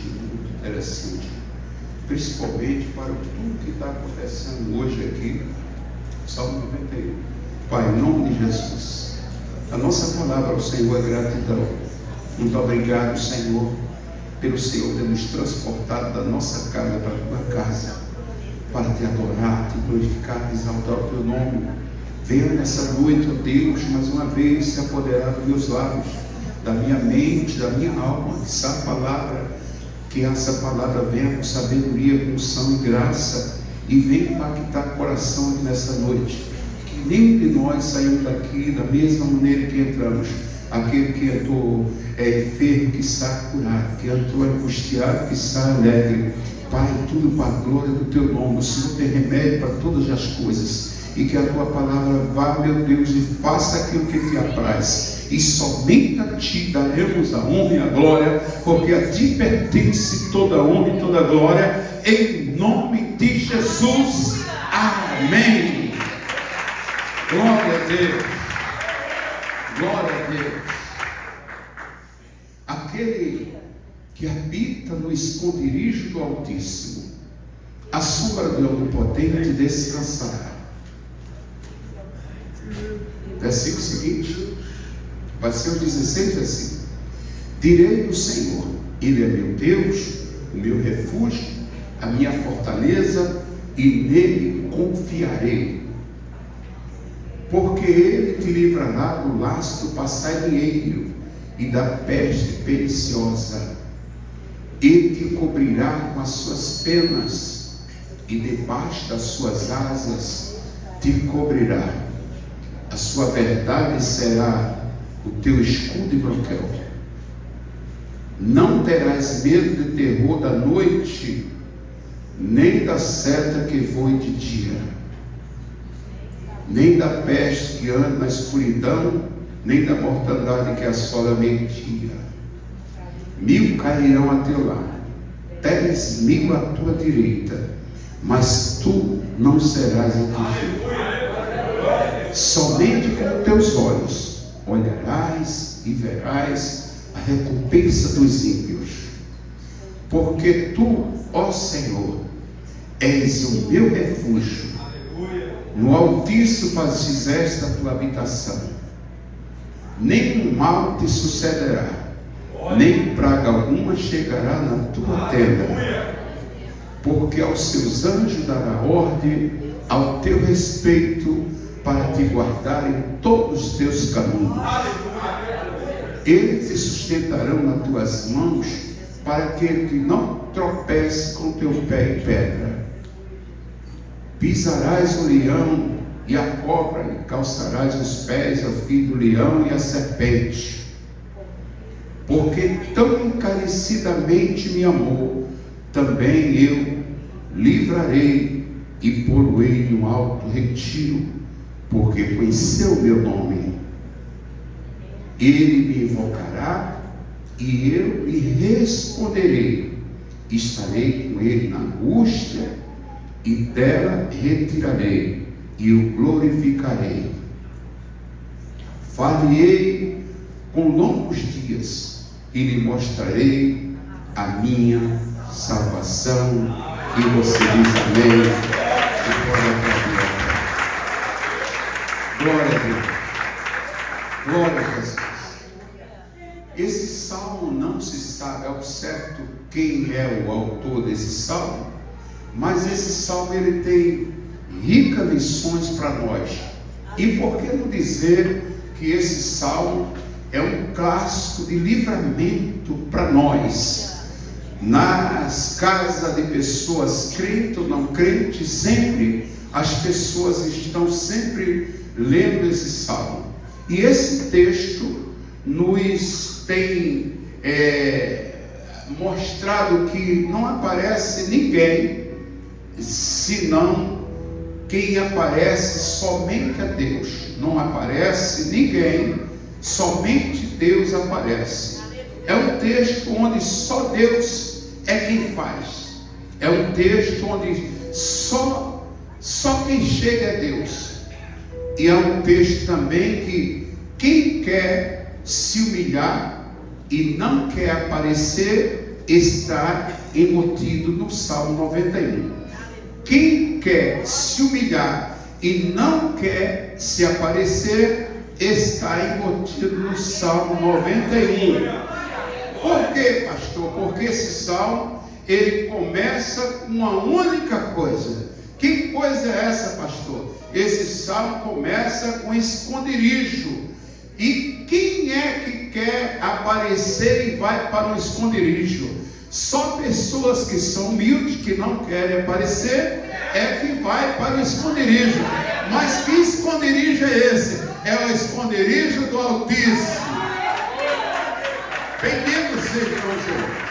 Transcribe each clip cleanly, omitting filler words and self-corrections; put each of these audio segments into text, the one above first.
muito interessante, principalmente para tudo que está acontecendo hoje aqui. Salmo 91. Pai, em nome de Jesus, a nossa palavra ao Senhor é gratidão. Muito obrigado, Senhor, pelo Senhor ter nos transportado da nossa casa para a tua casa, para te adorar, te glorificar, te exaltar o teu nome. Venha nessa noite, ó Deus, mais uma vez se apoderar dos meus lábios, da minha mente, da minha alma, que essa palavra venha com sabedoria, com unção e graça, e venha impactar o coração aqui nessa noite. Que nenhum de nós saímos daqui da mesma maneira que entramos. Aquele que entrou enfermo, que sai curado, que entrou angustiado, que sai alegre. Pai, tudo para a glória do teu nome. O Senhor tem remédio para todas as coisas. E que a tua palavra vá, meu Deus, e faça aquilo que te apraz. E somente a ti daremos a honra e a glória, porque a ti pertence toda a honra e toda a glória, em nome de Jesus. Amém. Glória a Deus. Glória a Deus. Aquele que habita no esconderijo do Altíssimo, a sombra do Onipotente descansará. Versículo seguinte, vai ser o 16 assim: direi do Senhor, Ele é meu Deus, o meu refúgio, a minha fortaleza, e nele confiarei. Porque Ele te livrará do laço do passarinheiro e da peste perniciosa. Ele te cobrirá com as suas penas, e debaixo das suas asas te cobrirá. A sua verdade será o teu escudo e broquel. Não terás medo de terror da noite, nem da seta que voe de dia, nem da peste que anda na escuridão, nem da mortandade que assola a meio-dia. 1000 cairão a teu lado, 10.000 à tua direita, mas tu não serás atingido. Somente com teus olhos olharás e verás a recompensa dos ímpios. Porque tu, ó Senhor, és o meu refúgio. No Altíssimo fizeste a tua habitação. Nenhum mal te sucederá, nem praga alguma chegará na tua tenda. Porque aos seus anjos dará ordem ao teu respeito, para te guardar em todos os teus caminhos. Eles te sustentarão nas tuas mãos, para que tu não tropece com teu pé em pedra. Pisarás o leão e a cobra, e calçarás os pés ao filho do leão e a serpente. Porque tão encarecidamente me amou, também eu livrarei e pô-lo-ei no alto retiro, porque conheceu o meu nome. Ele me invocará e eu lhe responderei. Estarei com ele na angústia e dela retirarei e o glorificarei. Far-lhe-ei com longos dias e lhe mostrarei a minha salvação. E você diz amém. Glória a Deus. Glória a Jesus. Esse salmo não se sabe ao certo quem é o autor desse salmo, mas esse salmo ele tem ricas lições para nós. E por que não dizer que esse salmo é um clássico de livramento para nós? Nas casas de pessoas crentes ou não crentes, sempre as pessoas estão sempre lendo esse salmo. E esse texto nos tem mostrado que não aparece ninguém, senão quem aparece somente a Deus. Não aparece ninguém, somente Deus aparece. É um texto onde só Deus é quem faz. É um texto onde só quem chega é Deus. E é um texto também que quem quer se humilhar e não quer aparecer, está embutido no Salmo 91. Quem quer se humilhar e não quer se aparecer, está embutido no Salmo 91. Por quê, pastor? Porque esse salmo, ele começa com uma única coisa. Que coisa é essa, pastor? Esse salmo começa com esconderijo. E quem é que quer aparecer e vai para um esconderijo? Só pessoas que são humildes, que não querem aparecer, é que vai para o esconderijo. Mas que esconderijo é esse? É o esconderijo do Altíssimo. Bendito seja o Senhor.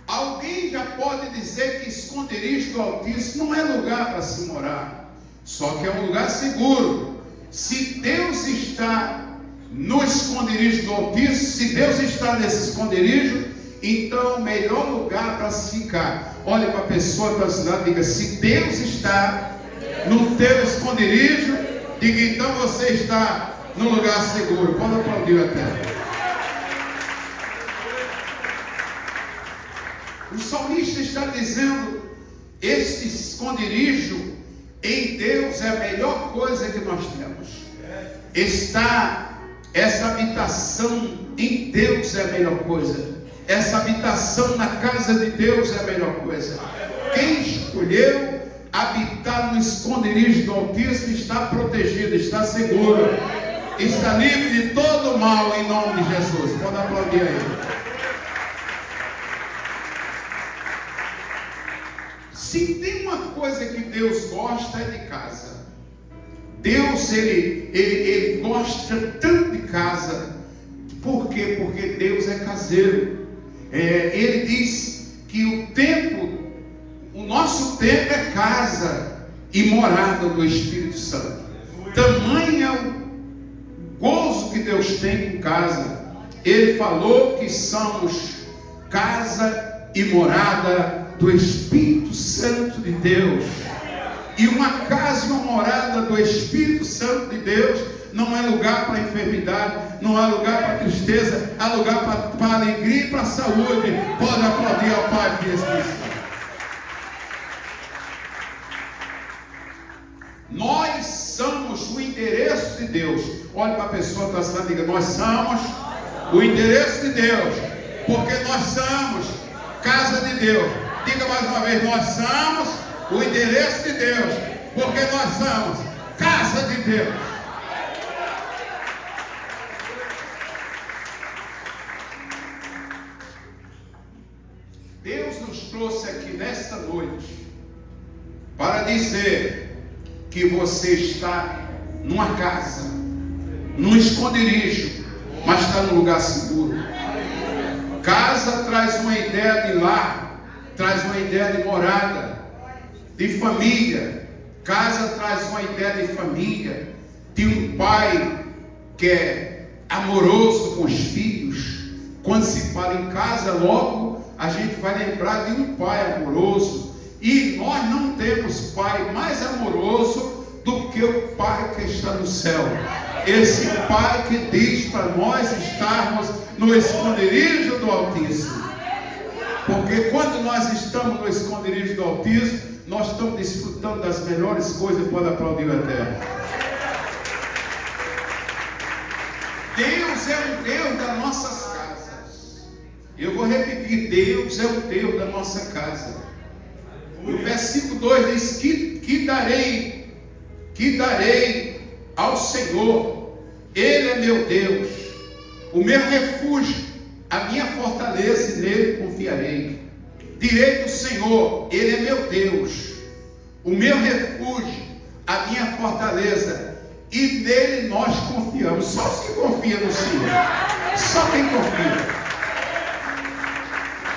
Alguém já pode dizer que esconderijo do Altíssimo não é lugar para se morar, só que é um lugar seguro. Se Deus está no esconderijo do Altíssimo, se Deus está nesse esconderijo, então o melhor lugar para se ficar. Olha para a pessoa da cidade e diga: se Deus está no teu esconderijo, diga, então você está no lugar seguro. Pode aplaudir até. O salmista está dizendo: este esconderijo em Deus é a melhor coisa que nós temos. Essa habitação em Deus é a melhor coisa. Essa habitação na casa de Deus é a melhor coisa. Quem escolheu habitar no esconderijo do Altíssimo está protegido, está seguro, está livre de todo mal em nome de Jesus. Pode aplaudir aí. Se tem uma coisa que Deus gosta é de casa. Deus, ele gosta tanto de casa. Por quê? Porque Deus é caseiro. Ele diz que o nosso tempo é casa e morada do Espírito Santo. Tamanho é o gozo que Deus tem com casa. Ele falou que somos casa e morada do Espírito Santo de Deus. E uma casa e uma morada do Espírito Santo de Deus não é lugar para enfermidade, não é lugar para tristeza, é lugar para alegria e para saúde. Pode aplaudir ao Pai que Espírito. Nós somos o endereço de Deus. Olhe para a pessoa que está e diga: nós somos o endereço de Deus, porque nós somos casa de Deus. Diga mais uma vez: nós somos o endereço de Deus, porque nós somos casa de Deus. Deus nos trouxe aqui nesta noite para dizer que você está numa casa, num esconderijo, mas está num lugar seguro. Casa traz uma ideia de lar, traz uma ideia de morada, de família. Casa traz uma ideia de família, de um pai que é amoroso com os filhos. Quando se fala em casa, logo a gente vai lembrar de um pai amoroso. E nós não temos pai mais amoroso do que o Pai que está no céu. Esse Pai que diz para nós estarmos no esconderijo do Altíssimo. Porque quando nós estamos no esconderijo do Altíssimo, nós estamos desfrutando das melhores coisas. Pode aplaudir a terra. Deus é o Deus das nossas casas. Eu vou repetir: Deus é o Deus da nossa casa. O versículo 2 diz: que darei ao Senhor, Ele é meu Deus, o meu refúgio, a minha fortaleza, e nele confiarei. Direi do Senhor: Ele é meu Deus, o meu refúgio, a minha fortaleza, e nele nós confiamos. Só os que confiam no Senhor, só quem confia.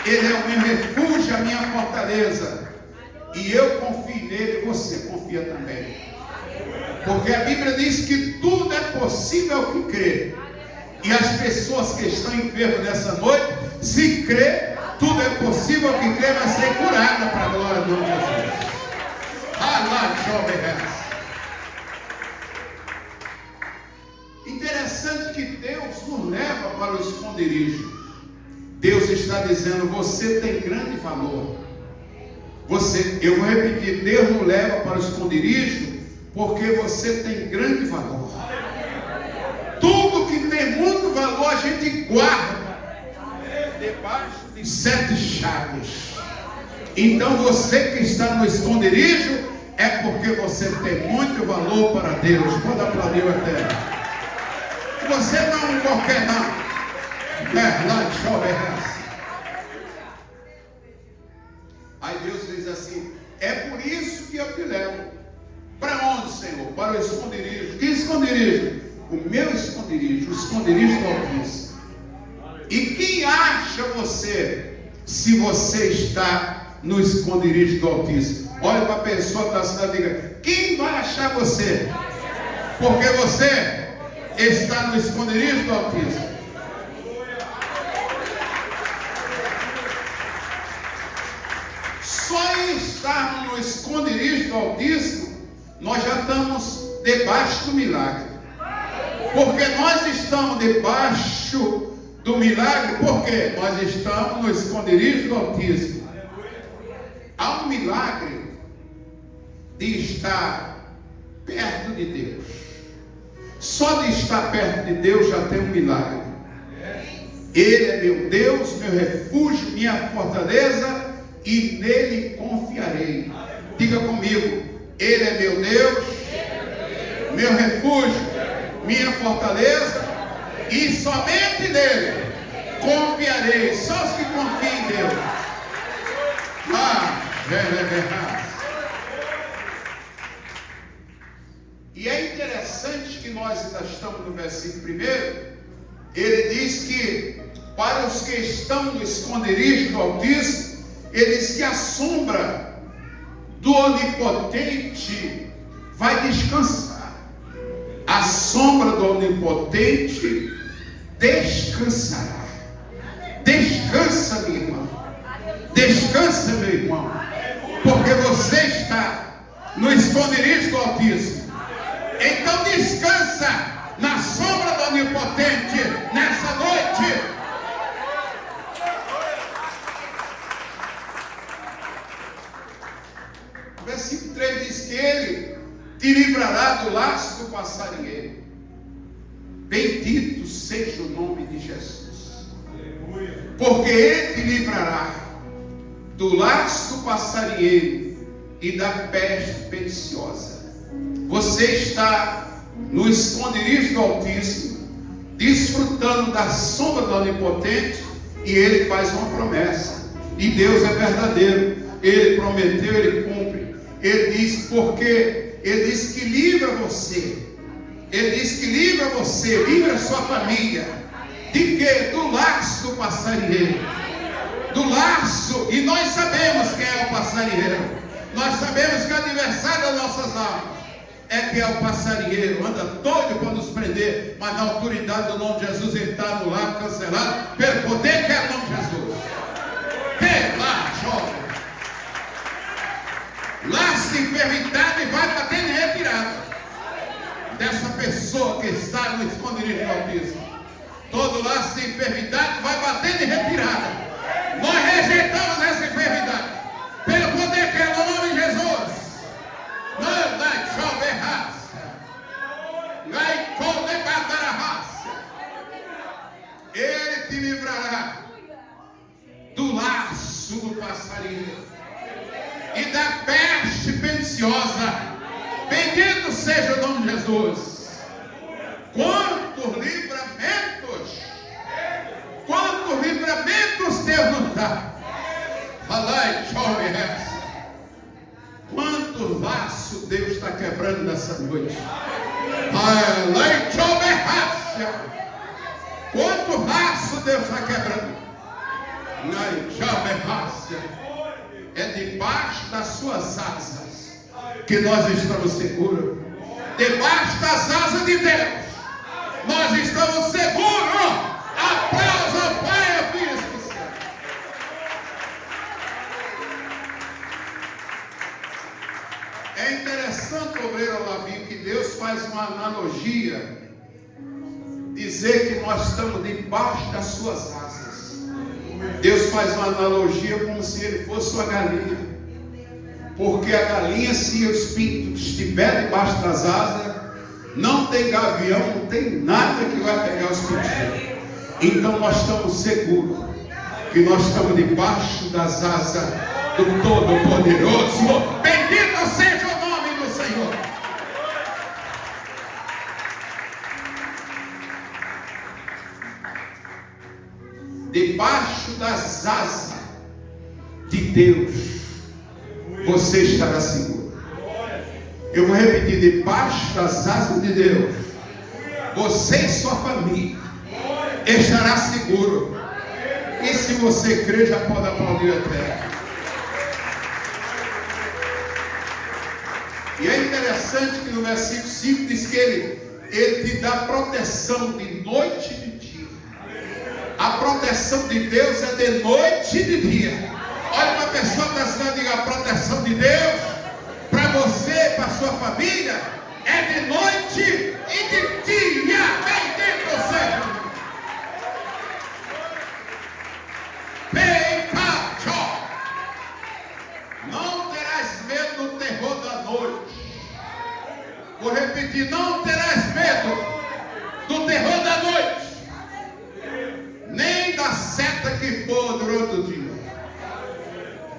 Ele é o meu refúgio, a minha fortaleza, e eu confio nele, e você confia também. Porque a Bíblia diz que tudo é possível ao que crê. E as pessoas que estão enfermas nessa noite, se crê, tudo é possível ao que crê, vai ser curada para a glória do nome de Jesus. Allah, jovem. Interessante que Deus nos leva para o esconderijo. Deus está dizendo: você tem grande valor. Eu vou repetir, Deus não leva para o esconderijo porque você tem grande valor. Tudo que tem muito valor a gente guarda debaixo de 7 chaves. Então você que está no esconderijo é porque você tem muito valor para Deus. Pode aplaudir o Eterno. Você não é um qualquer não. Aí Deus diz assim: é por isso que eu te levo. Para onde, Senhor? Para o esconderijo. Que esconderijo? O meu esconderijo, o esconderijo do Altíssimo. E quem acha você se você está no esconderijo do Altíssimo? Olha para a pessoa da cidade e diga: quem vai achar você? Porque você está no esconderijo do Altíssimo. Só em estarmos no esconderijo do Altíssimo, nós já estamos debaixo do milagre. Porque nós estamos debaixo do milagre, porque nós estamos no esconderijo do Altíssimo. Há um milagre de estar perto de Deus. Só de estar perto de Deus já tem um milagre. Ele é meu Deus, meu refúgio, minha fortaleza, e nele confiarei. Diga comigo: Ele é meu Deus, meu refúgio, minha fortaleza, e somente nele confiarei. Só os que confiam em Deus. E é interessante que nós ainda estamos no versículo 1. Ele diz que para os que estão no esconderijo do Altíssimo, ele diz que a sombra do Onipotente vai descansar. A sombra do Onipotente descansará. Descansa, minha irmã. Descansa, meu irmão. Porque você está no esconderijo do Altíssimo. Então descansa na sombra do Onipotente nessa noite. Versículo 3 diz que Ele te livrará do laço do passarinheiro. Bendito seja o nome de Jesus. Porque Ele te livrará do laço do passarinheiro e da peste perniciosa. Você está no esconderijo do Altíssimo, desfrutando da sombra do Onipotente, e Ele faz uma promessa. E Deus é verdadeiro. Ele prometeu, Ele cumpre. Ele diz porque Ele diz que livra você. Ele diz que livra você, livra a sua família. De quê? Do laço do passarinheiro. Do laço. E nós sabemos quem é o passarinheiro. Nós sabemos que o adversário das nossas almas é que é o passarinheiro. Anda doido para nos prender. Mas na autoridade do nome de Jesus, ele está no lado cancelado pelo poder que é o nome de Jesus. Que lá, jovem. Laço de enfermidade vai bater em retirada dessa pessoa que está no esconderijo do Altíssimo. Todo laço de enfermidade vai bater em retirada. Nós rejeitamos essa enfermidade pelo poder que é o nome de Jesus. Não dá chove raça. Vai coletar a raça. Ele te livrará do laço do passarinho e da peste perniciosa. Bendito seja o nome de Jesus. Quantos livramentos Deus nos dá. Falai, chove essa. Quanto laço Deus está quebrando nessa noite. Falai, chove essa. Quanto laço Deus está quebrando. Falai, chove essa. É debaixo das suas asas que nós estamos seguros. Debaixo das asas de Deus nós estamos seguros. Aplausos ao Pai, ao Filho e ao Espírito Santo. É interessante, obreiro Olavinho, que Deus faz uma analogia, dizer que nós estamos debaixo das suas asas. Deus faz uma analogia como se ele fosse uma galinha. Porque a galinha, se os pintos estiver debaixo das asas, não tem gavião, não tem nada que vai pegar os pintinhos. Então nós estamos seguros que nós estamos debaixo das asas do Todo-Poderoso. Bendito seja o nome do Senhor. Debaixo das asas de Deus, você estará seguro. Eu vou repetir: debaixo das asas de Deus, você e sua família estará seguro. E se você crê, já pode aplaudir a terra. E é interessante que no versículo 5 diz que ele te dá proteção de noite e de dia. A proteção de Deus é de noite e de dia. Olha uma pessoa que está diga: a proteção de Deus para você, para sua família, é de noite e de dia. Bendito seja. Não terás medo do terror da noite. Vou repetir: não terás medo do terror da noite, nem da seta que for durante o dia.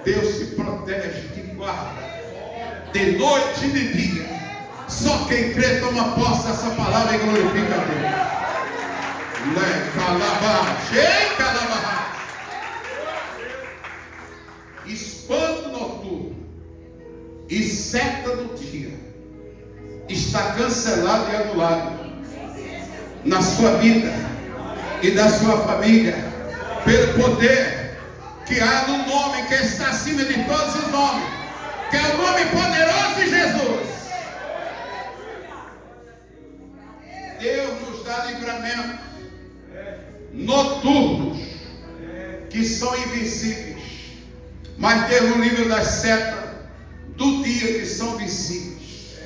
Deus te protege, te guarda de noite e de dia. Só quem crê toma posse dessa palavra e glorifica a Deus. Espanto noturno e seta do dia está cancelado e anulado na sua vida e da sua família, pelo poder que há no nome que está acima de todos os nomes, que é o nome poderoso de Jesus. Deus nos dá livramento noturnos que são invisíveis, mas Deus nos livra das setas do dia que são visíveis.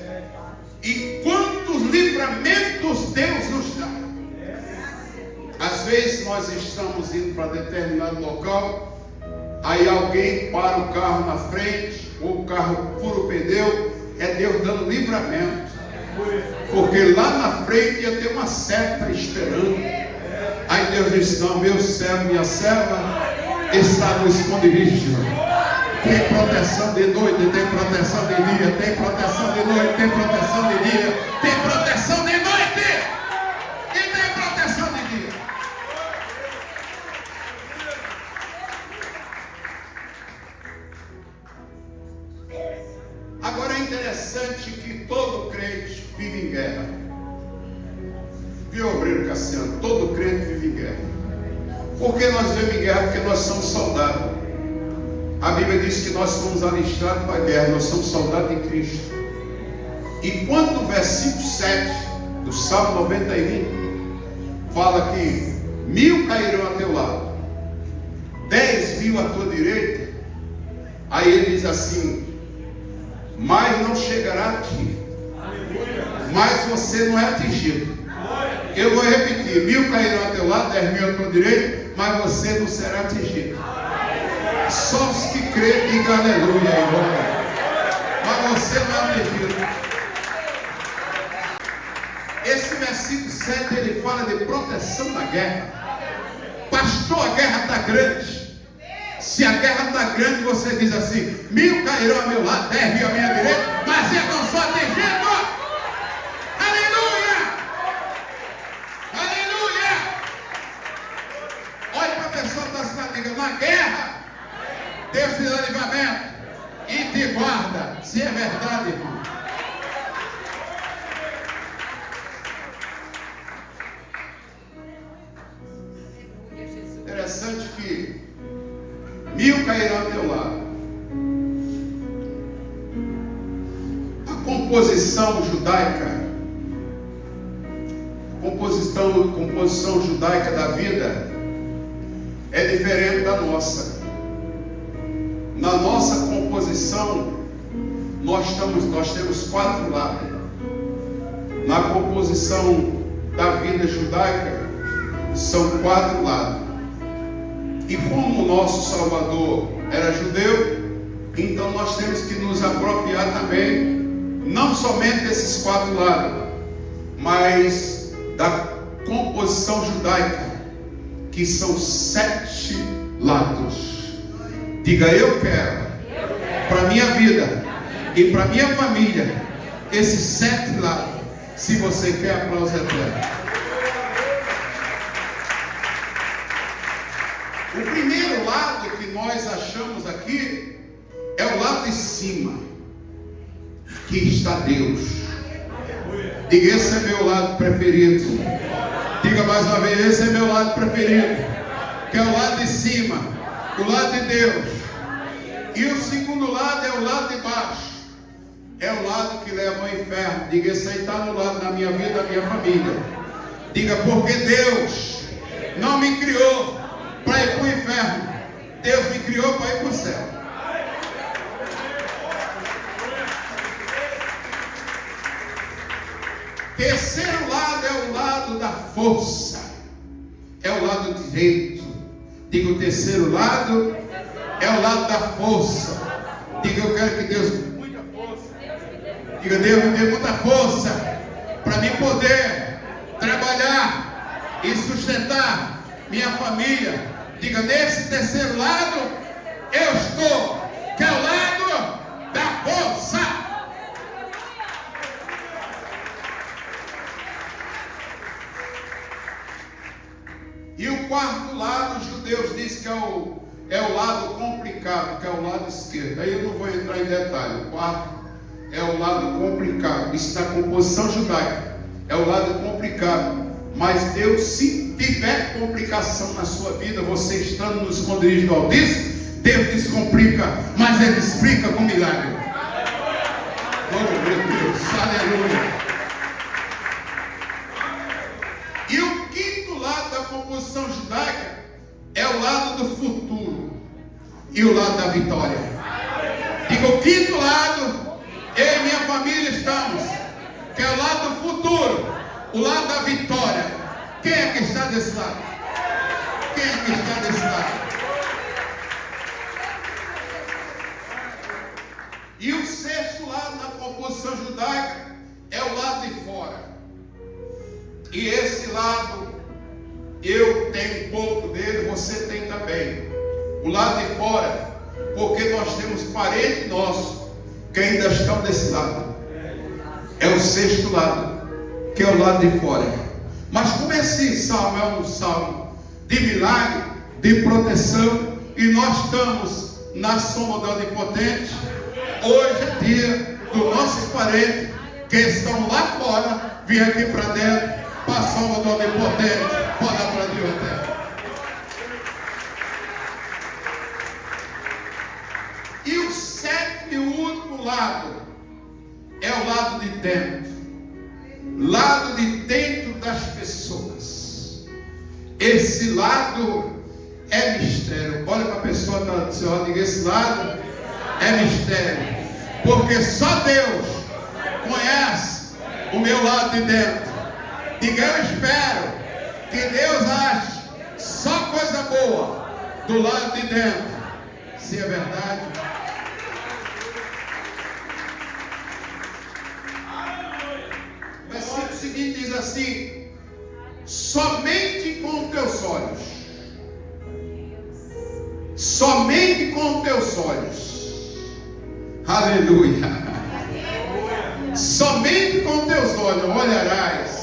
E quantos livramentos Deus nos dá. Às vezes nós estamos indo para determinado local, aí alguém para o carro na frente, ou o carro fura o pneu. É Deus dando livramento, porque lá na frente ia ter uma seta esperando. Aí Deus diz: não, meu servo, minha serva está no esconderijo. Tem proteção de noite, tem proteção de dia, tem proteção de noite, tem proteção de dia, tem proteção de noite e tem proteção de dia. Agora é interessante que todo crente vive em guerra. Viu, obreiro Cassiano? Todo crente vive em guerra. Por que nós vivemos em guerra? Porque nós somos soldados. A Bíblia diz que nós somos alistados para a guerra, nós somos soldados de Cristo. E quando o versículo 7 do Salmo 91 fala que 1000 cairão a teu lado, 10.000 à tua direita, aí ele diz assim: mas não chegará a ti, mas você não é atingido. Eu vou repetir: 1000 cairão a teu lado, 10.000 à tua direita, mas você não será atingido. Só os que creem digam aleluia, irmão. Mas você não é atingido. Esse versículo 7 ele fala de proteção na guerra. Pastor, a guerra está grande. Se a guerra está grande, você diz assim: 1000 cairão ao meu lado, 10.000 à minha direita, mas eu não sou atingido. Aleluia! Aleluia! Olha para a pessoa que está se ligando: na guerra Deus te dá livramento e te guarda. Se é verdade, irmão. Interessante que 1000 cairão ao teu lado. A composição judaica, composição judaica da vida é diferente da nossa. Na nossa composição, nós temos 4 lados. Na composição da vida judaica, são 4 lados. E como o nosso Salvador era judeu, então nós temos que nos apropriar também, não somente desses 4 lados, mas da composição judaica, que são 7 lados. Diga: eu quero para minha vida e para minha família esses 7 lados. Se você quer, aplauso eterno. O primeiro lado que nós achamos aqui é o lado de cima, que está Deus. Diga: esse é meu lado preferido. Diga mais uma vez: esse é meu lado preferido, que é o lado de cima, o lado de Deus. E o segundo lado é o lado de baixo, é o lado que leva ao inferno. Diga: esse aí está no lado da minha vida, da minha família. Diga: porque Deus não me criou para ir para o inferno, Deus me criou para ir para o céu. Terceiro lado é o lado da força, é o lado direito. Diga: o terceiro lado é o lado da força. Diga: eu quero que Deus me dê muita força. Diga: Deus me dê muita força para mim poder trabalhar e sustentar minha família. Diga: nesse terceiro lado eu estou, que é o lado da força. E o quarto lado, os judeus dizem que é o lado complicado, que é o lado esquerdo. Aí eu não vou entrar em detalhe. O quarto é o lado complicado. Isso na composição judaica é o lado complicado. Mas Deus, se tiver complicação na sua vida, você estando no esconderijo do Altíssimo, Deus descomplica, mas Ele explica com milagre. Oh meu Deus, aleluia. E o quinto lado da composição judaica é o lado do futuro e o lado da vitória. Diga: o quinto lado, eu e minha família estamos, que é o lado do futuro, o lado da vitória. Quem é que está desse lado? Quem é que está desse lado? E o sexto lado da composição judaica é o lado de fora. E esse lado, eu tenho um pouco dele, você tem também. O lado de fora, porque nós temos parentes nossos que ainda estão desse lado. É o sexto lado, que é o lado de fora. Mas como esse salmo é um salmo de milagre, de proteção, e nós estamos na soma do Onipotente, hoje é dia dos nossos parentes que estão lá fora, vir aqui para dentro, para a soma do Onipotente. Pode aplaudir o eterno. E o sétimo e último lado é o lado de dentro. Lado de dentro das pessoas. Esse lado é mistério. Olha para a pessoa que está do seu lado e diga: esse lado é mistério. Porque só Deus conhece o meu lado de dentro. Diga: eu espero que Deus ache só coisa boa do lado de dentro. Se é verdade. O versículo seguinte diz assim: somente com teus olhos, somente com teus olhos, aleluia, somente com teus olhos olharás.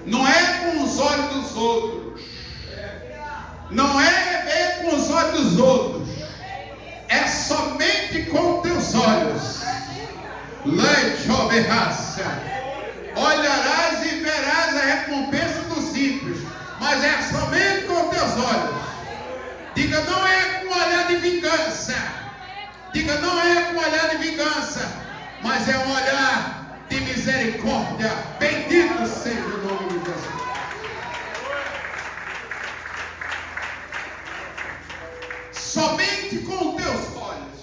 Não é com os olhos dos outros, não é ver com os olhos dos outros, é somente com teus olhos. Olharás e verás a recompensa dos ímpios, mas é somente com teus olhos. Diga: não é com olhar de vingança. Diga: não é com olhar de vingança, mas é um olhar de misericórdia. Bendito seja o nome de Jesus. Somente com teus olhos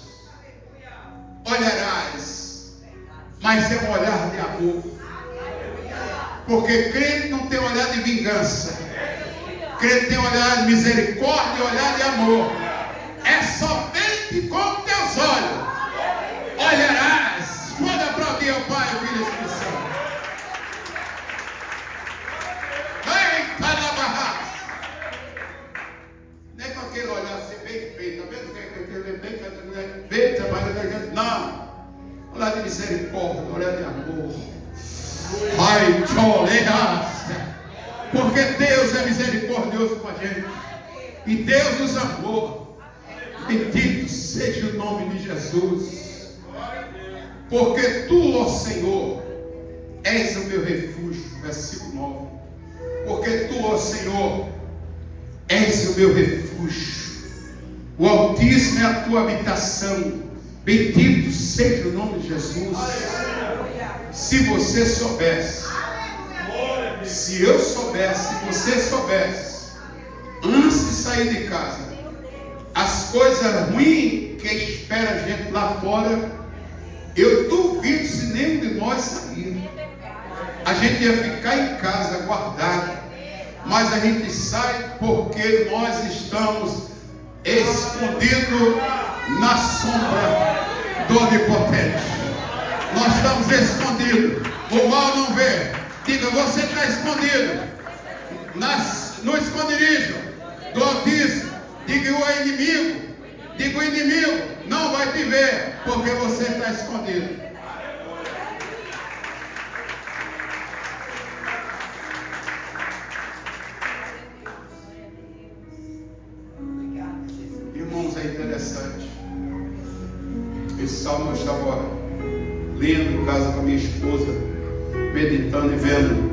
olharás, mas é um olhar de amor. Porque crente não tem olhar de vingança, crente tem olhar de misericórdia e olhar de amor. É somente com teus olhos olharás. Pode aplaudir ao Pai, o Filho e o Espírito Santo. Eita, na barra. Nem com aquele olhar assim bem feito, tá vendo? Não. Olhar de misericórdia, olhar de amor. Ai, choleas. Porque Deus é misericordioso com a gente. E Deus nos amou. Bendito seja o nome de Jesus. Porque tu, ó Senhor, és o meu refúgio. Versículo 9. Porque tu, ó Senhor, és o meu refúgio. O Altíssimo é a tua habitação. Bendito seja o nome de Jesus. Se você soubesse, se eu soubesse, se você soubesse, antes de sair de casa, as coisas ruins que espera a gente lá fora, eu duvido se nenhum de nós sair. A gente ia ficar em casa guardado, mas a gente sai porque nós estamos escondidos na sombra do Onipotente. Nós estamos escondidos. O mal não vê. Diga, você está escondido no esconderijo do Altíssimo. Diga, o inimigo. Diga, o inimigo não vai te ver, porque você está escondido. Irmãos, é interessante. Esse salmo eu estava lendo em casa com a minha esposa, meditando e vendo.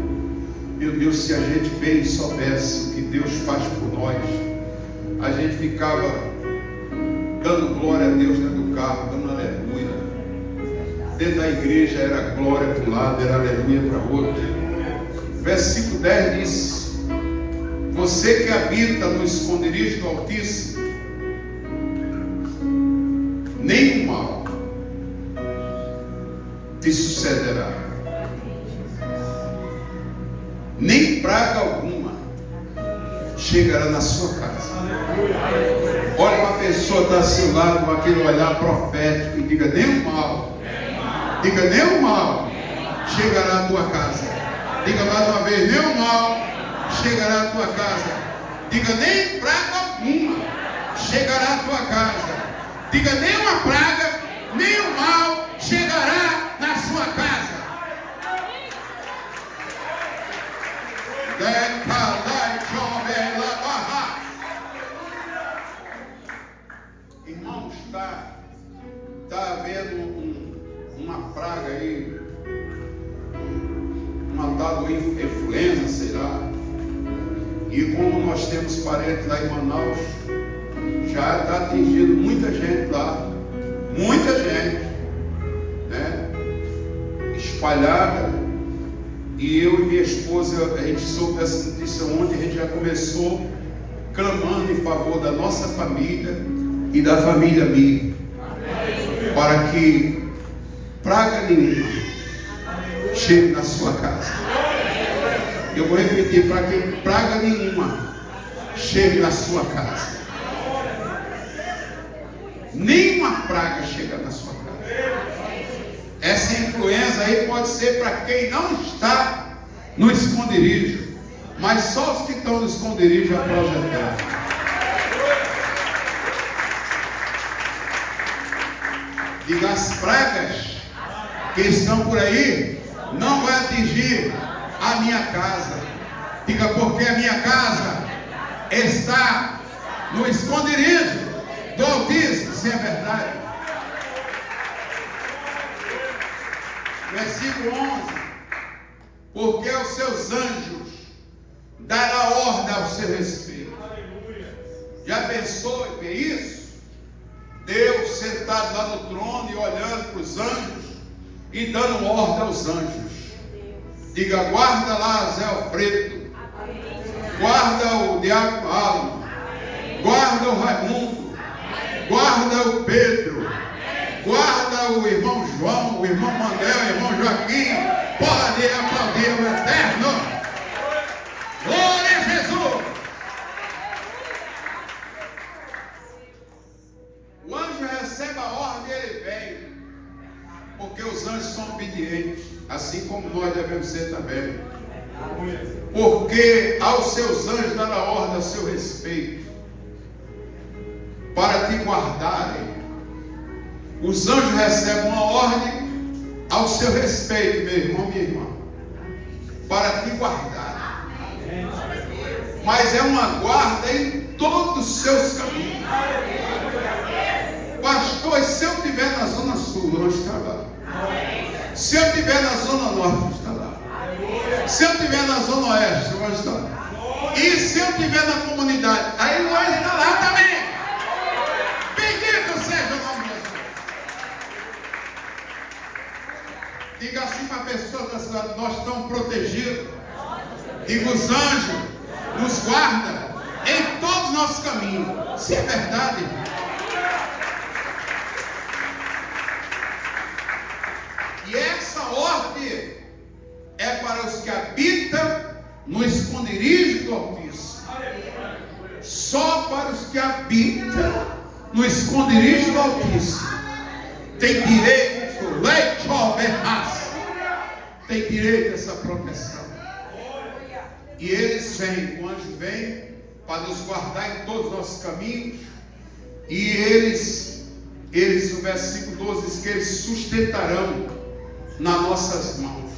Meu Deus, se a gente bem soubesse o que Deus faz por nós, a gente ficava dando glória a Deus dentro do carro, dando aleluia. Dentro da igreja era glória para um lado, era aleluia para o outro. Versículo 10 diz: você que habita no esconderijo do Altíssimo, nenhum mal te sucederá, nem praga alguma chegará na sua casa. Olha para a pessoa que está ao seu lado com aquele olhar profético e diga: nenhum mal, diga, nenhum mal chegará à tua casa. Diga mais uma vez: nenhum mal chegará à tua casa. Diga: nem praga alguma chegará à tua casa. Diga: nenhuma praga, nenhum mal chegará na sua casa. Irmãos, está havendo uma praga aí, uma tal de influenza, sei lá. E como nós temos parentes lá em Manaus, já está atingindo muita gente lá, muita gente, né? Espalhada. E eu e minha esposa, a gente soube dessa notícia ontem, a gente já começou clamando em favor da nossa família e da família minha, para que praga nenhuma chegue na sua casa. Eu vou repetir: para que praga nenhuma chegue na sua casa. Nenhuma praga chega na sua casa. Essa influenza aí pode ser para quem não está no esconderijo, mas só os que estão no esconderijo após a terra. Diga: as pragas que estão por aí não vai atingir a minha casa. Diga: porque a minha casa está no esconderijo do Altíssimo. Isso é verdade. Versículo 11: porque aos seus anjos dará ordem ao seu respeito. Já pensou em ver isso? Deus sentado lá no trono e olhando para os anjos e dando ordem aos anjos. Diga: guarda lá Zé Alfredo, guarda o diácono Almo, guarda o Raimundo, guarda o Pedro, guarda o irmão João, o irmão Manuel, o irmão Joaquim. Pode aplaudir o Eterno. Glória a Jesus. Porque os anjos são obedientes, assim como nós devemos ser também. Porque aos seus anjos dará ordem a seu respeito, para te guardarem. Os anjos recebem uma ordem ao seu respeito, meu irmão, minha irmã, para te guardar. Mas é uma guarda em todos os seus caminhos. Pastor, se eu estiver na zona sul, o anjo está lá. Se eu estiver na zona norte, o anjo está lá. Se eu estiver na zona oeste, o anjo está lá. E se eu estiver na comunidade, aí o anjo está lá também. Bendito seja o nome de Jesus. Diga assim para a pessoa da cidade: nós estamos protegidos. Diga: os anjos nos guardam em todos os nossos caminhos. Se é verdade. E essa ordem é para os que habitam no esconderijo do Altíssimo. Só para os que habitam no esconderijo do Altíssimo tem direito, tem direito a essa proteção. E eles vêm, o anjo vem para nos guardar em todos os nossos caminhos. E eles, no versículo 12, diz que eles sustentarão nas nossas mãos.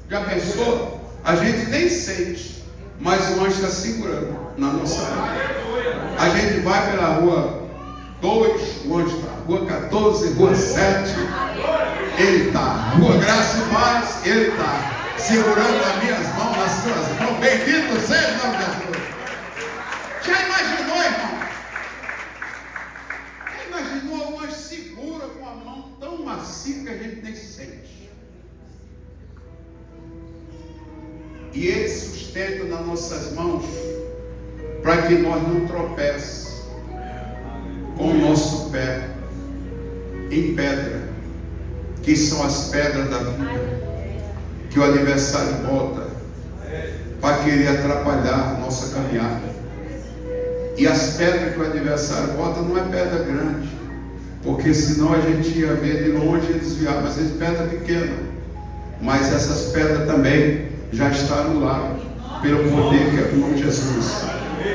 Já pensou? A gente nem sente, mas o anjo está segurando na nossa mão. A gente vai pela rua 2, o anjo está. Rua 14, rua 7, ele está. Rua Graça e Paz, ele está. Segurando as minhas mãos, nas suas mãos. Bendito seja o nome de Jesus. Já imaginou, irmão? Já imaginou o anjo segura com a mão tão macia que a gente nem sente? E ele sustenta nas nossas mãos para que nós não tropecemos com o nosso pé em pedra, que são as pedras da vida, que o adversário bota para querer atrapalhar a nossa caminhada. E as pedras que o adversário bota não é pedra grande, porque senão a gente ia ver de longe e desviar, mas é pedra pequena. Mas essas pedras também já está anulado pelo poder que é o nome de Jesus,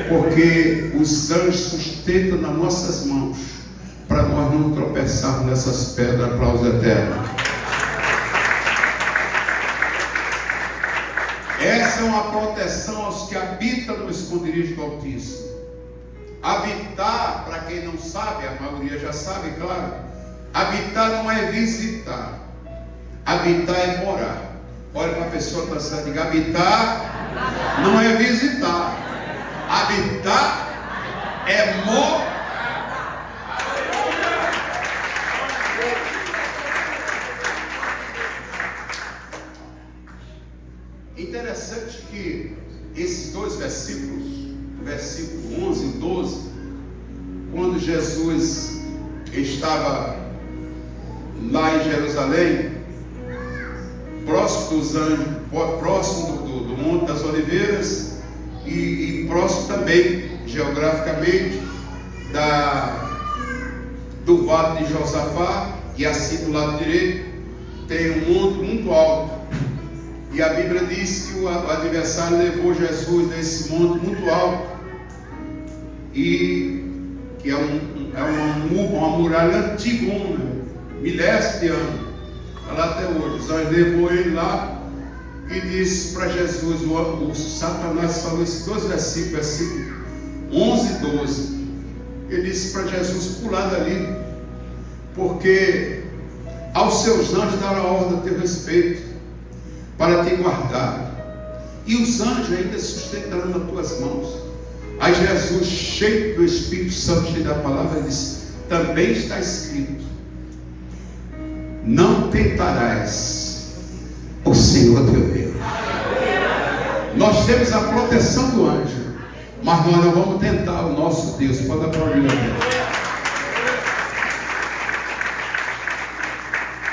porque os anjos sustentam nas nossas mãos para nós não tropeçarmos nessas pedras para os eternos. Essa é uma proteção aos que habitam no esconderijo do Altíssimo. Habitar, para quem não sabe, a maioria já sabe, claro, habitar não é visitar, habitar é morar. Olha para a pessoa que está dizendo: habitar não é visitar, habitar é morar. Interessante que esses dois versículos, versículo 11 e 12, quando Jesus estava lá em Jerusalém, próximo dos anjos, próximo do Monte das Oliveiras e próximo também, geograficamente, do Vale de Josafá, e assim do lado direito tem um monte muito alto. E a Bíblia diz que o adversário levou Jesus nesse monte muito alto, e que é uma muralha antigona, milhares de anos, está lá até hoje. Os anjos levou ele lá e disse para Jesus, o Satanás falou esses dois versículos, versículo 11 e 12. Ele disse para Jesus pular dali, porque aos seus anjos dará ordem a teu respeito, para te guardar, e os anjos ainda sustentarão nas tuas mãos. Aí Jesus, cheio do Espírito Santo, cheio da palavra, disse: também está escrito: não tentarás o Senhor teu Deus. Nós temos a proteção do anjo, mas nós não vamos tentar o nosso Deus. Pode aplaudir a Deus.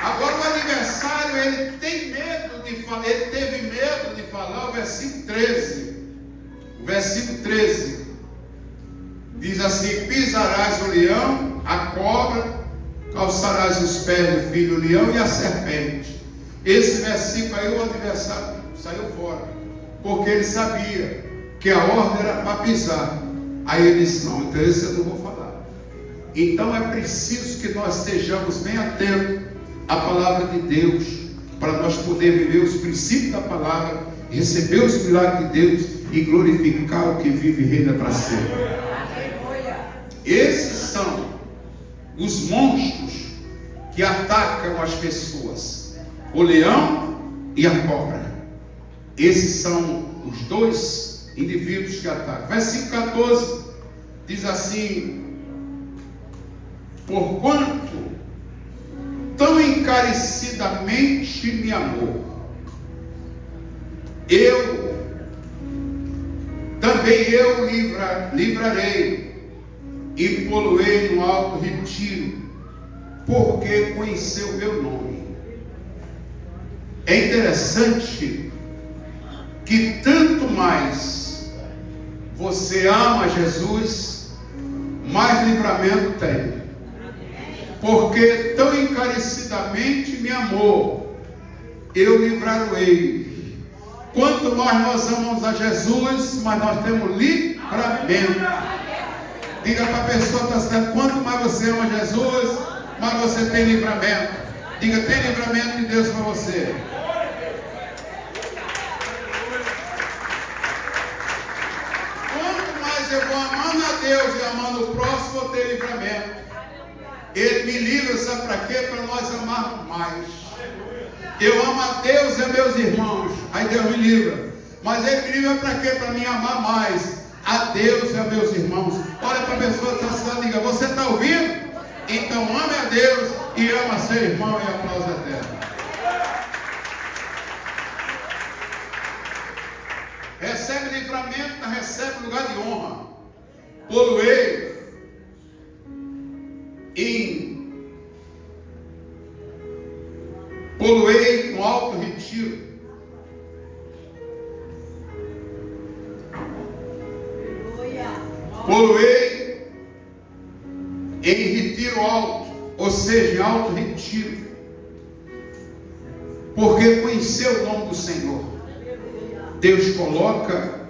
Agora o adversário, ele tem medo de falar, ele teve medo de falar o versículo 13. O versículo 13 diz assim: pisarás o leão, a cobra, calçarás os pés do filho do leão e a serpente. Esse versículo aí o adversário saiu fora, porque ele sabia que a ordem era para pisar. Aí ele disse: não, então esse eu não vou falar. Então é preciso que nós estejamos bem atentos à palavra de Deus, para nós poder viver os princípios da palavra, receber os milagres de Deus e glorificar o que vive e reina para sempre. Esses são os monstros que atacam as pessoas: o leão e a cobra. Esses são os dois indivíduos que atacam. Versículo 14 diz assim: porquanto tão encarecidamente me amou, eu livrarei e poloei no alto retiro, porque conheceu o meu nome. É interessante que tanto mais você ama Jesus, mais livramento tem. Porque tão encarecidamente me amou, eu livrarei. Quanto mais nós amamos a Jesus, mais nós temos livramento. Diga para a pessoa que está certo: quanto mais você ama Jesus, mais você tem livramento. Diga: tem livramento de Deus para você. Quanto mais eu vou amando a Deus e amando o próximo, vou ter livramento. Ele me livra, sabe para quê? Para nós amarmos mais. Eu amo a Deus e a meus irmãos, aí Deus me livra. Mas Ele me livra para quê? Para me amar mais a Deus e a meus irmãos. Olha para a pessoa que está diga: você está ouvindo? Então ame a Deus e ama seu irmão, e aplauso eterno. Recebe livramento, recebe lugar de honra. Poloei no alto retiro. Poloei em retiro alto, ou seja, em alto retiro, porque conheceu o nome do Senhor. Deus coloca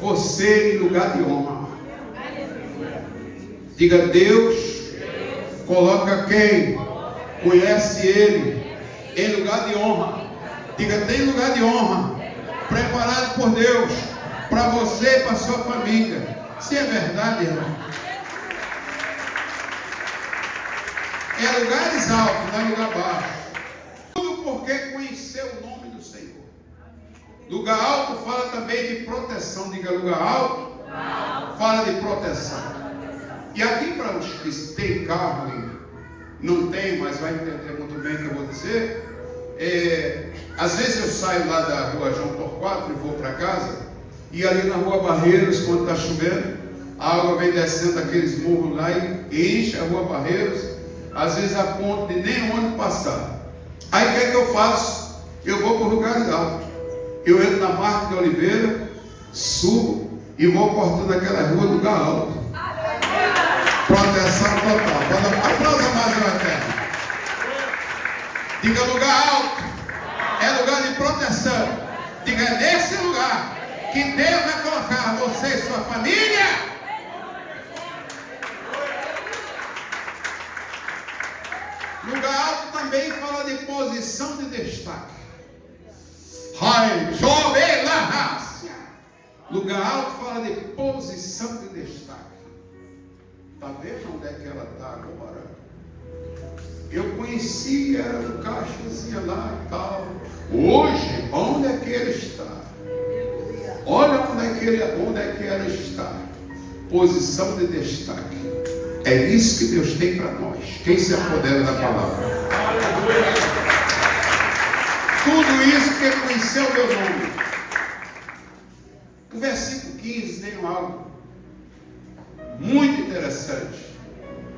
você em lugar de honra. Diga: Deus coloca quem conhece Ele em lugar de honra. Diga: tem lugar de honra preparado por Deus para você e para a sua família. Se é verdade, irmão, é lugares altos, não é lugar baixo. Tudo porque conheceu o nome do Senhor. Lugar alto fala também de proteção. Diga: lugar alto fala de proteção. E aqui, para os que têm carro e não tem, mas vai entender muito bem o que eu vou dizer. Às vezes eu saio lá da rua João Torquato e vou para casa, e ali na rua Barreiros, quando está chovendo, a água vem descendo aqueles morros lá e enche a rua Barreiros, às vezes a ponto de nem ônibus passar. Aí o que é que eu faço? Eu vou para o lugar alto. Eu entro na Marca de Oliveira, subo e vou cortando aquela rua do lugar alto. Proteção total. Aplausa mais uma terra. Diga: lugar alto é lugar de proteção. Diga: é nesse lugar que Deus vai colocar você e sua família. Lugar alto também fala de posição de destaque. Lugar alto fala de posição de destaque. Está vendo onde é que ela está agora? Eu conheci, era um caixazinha lá e tal. Hoje, onde é que ele está? Olha onde é que ela está. Posição de destaque. É isso que Deus tem para nós. Quem se apodera da palavra? Tudo isso porque conheceu o meu nome. O versículo 15 tem algo muito interessante.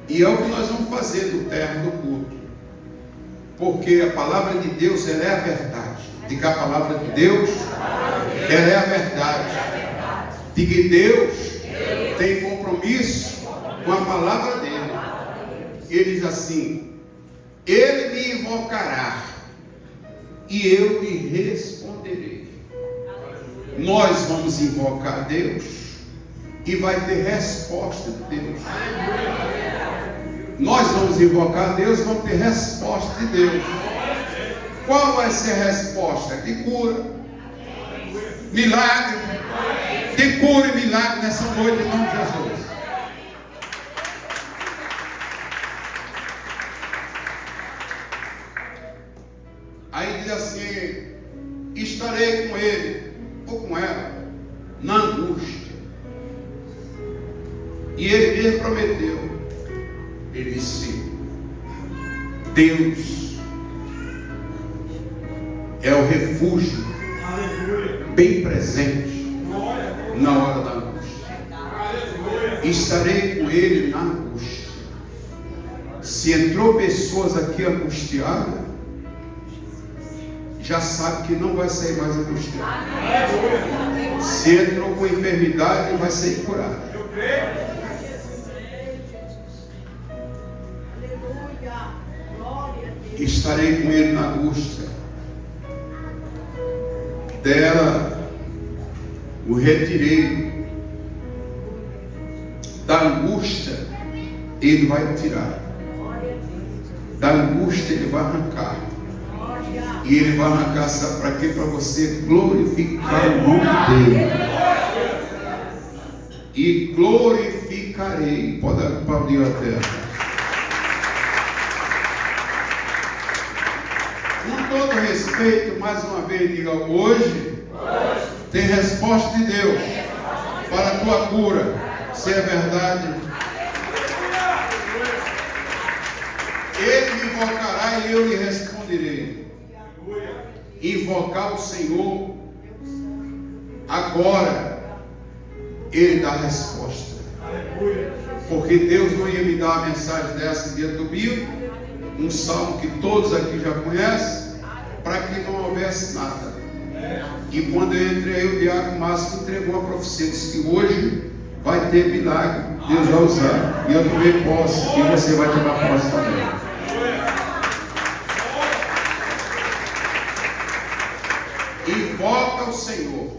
E é o que nós vamos fazer no término do culto. Porque a palavra de Deus, ela é a verdade. Diga: a palavra de Deus, ela é a verdade. Diga: Deus tem compromisso com a palavra dele. Ele diz assim: Ele me invocará e eu lhe responderei. Nós vamos invocar Deus e vai ter resposta de Deus. Nós vamos invocar Deus e vamos ter resposta de Deus. Qual vai ser a resposta? De cura, milagre, de cura e milagre nessa noite em nome de Jesus. Aí diz assim: estarei com ele ou com ela na angústia. E ele mesmo prometeu. Ele disse: Deus é o refúgio bem presente na hora da angústia. Estarei com ele na angústia. Se entrou pessoas aqui angustiadas, já sabe que não vai sair mais angustiado. Se entrou com enfermidade, vai ser curado. Estarei com ele na angústia. Dela o retirei. Da angústia ele vai tirar. Da angústia ele vai arrancar. E ele vai arrancar, sabe para quê? Para você glorificar o nome dele. E glorificarei. Pode aplaudir a terra. Com todo respeito, mais uma vez, diga: hoje tem resposta de Deus para a tua cura, se é verdade. Ele me invocará e eu lhe responderei. Invocar o Senhor agora, Ele dá a resposta. Porque Deus não ia me dar uma mensagem dessa dia do domingo, um salmo que todos aqui já conhecem, para que não houvesse nada. E quando eu entrei, o diácono Márcio entregou a profecia, disse que hoje vai ter milagre, Deus vai usar. E eu tomei posse, e você vai tomar posse também. Invoca o Senhor,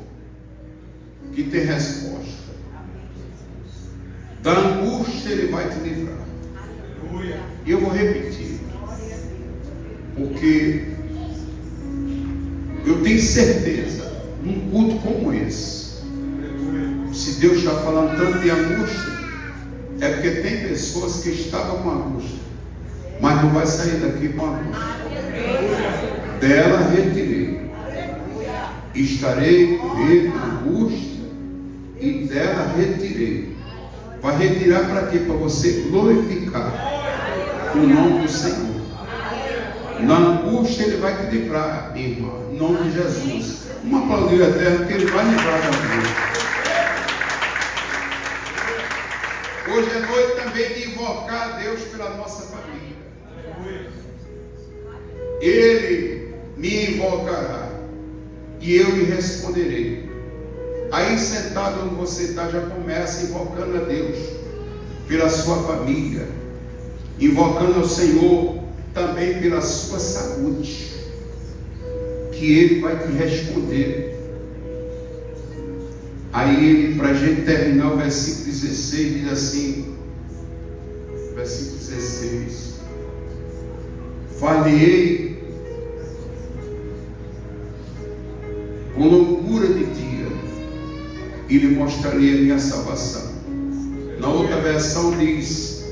que tem resposta. Da angústia Ele vai te livrar. E eu vou repetir, porque eu tenho certeza, num culto como esse, se Deus está falando tanto de angústia, é porque tem pessoas que estavam com angústia, mas não vai sair daqui com angústia. Dela retirei. Estarei com ele na angústia e dela retirei. Vai retirar para quê? Para você glorificar o nome do Senhor. Na angústia Ele vai te livrar, minha irmã, em nome de Jesus. Uma aplaudir a terra, porque Ele vai livrar da angústia. Hoje é noite também de invocar a Deus pela nossa família. Ele me invocará e eu lhe responderei. Aí sentado onde você está, já começa invocando a Deus pela sua família, invocando ao Senhor também pela sua saúde, que Ele vai te responder. Aí Ele, para a gente terminar o versículo 16, diz assim, versículo 16: falei com loucura de dia e lhe mostrarei a minha salvação. Na outra versão diz: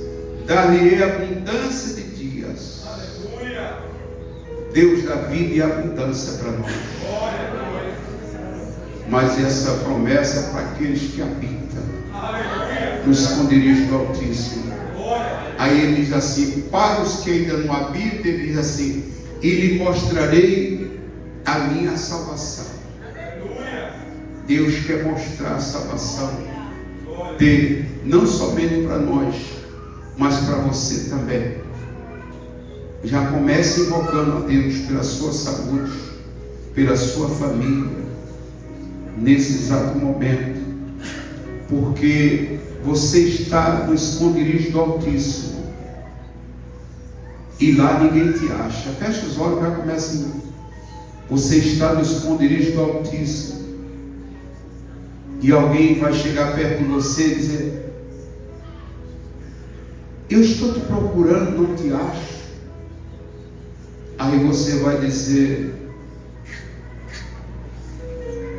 dar-lhe abundância de dias. Deus dá vida e abundância para nós. Mas essa promessa é para aqueles que habitam no esconderijo do Altíssimo. Aí ele diz assim: para os que ainda não habitam, ele diz assim: e lhe mostrarei a minha salvação. Deus quer mostrar a salvação dele, não somente para nós, mas para você também. Já comece invocando a Deus pela sua saúde, pela sua família, nesse exato momento, porque você está no esconderijo do Altíssimo. e lá ninguém te acha. Fecha os olhos e já começa. Você está no esconderijo do Altíssimo. E alguém vai chegar perto de você e dizer: eu estou te procurando, não te acho. Aí você vai dizer: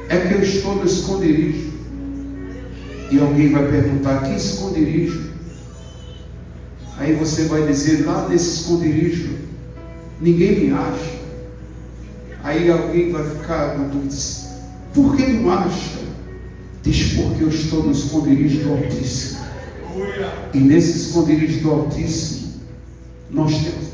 é que eu estou no esconderijo. E alguém vai perguntar: que esconderijo? Aí você vai dizer: lá nesse esconderijo ninguém me acha. Aí alguém vai ficar na dúvida: por que não acha? Diz: porque eu estou no esconderijo do Altíssimo. E nesse esconderijo do Altíssimo nós temos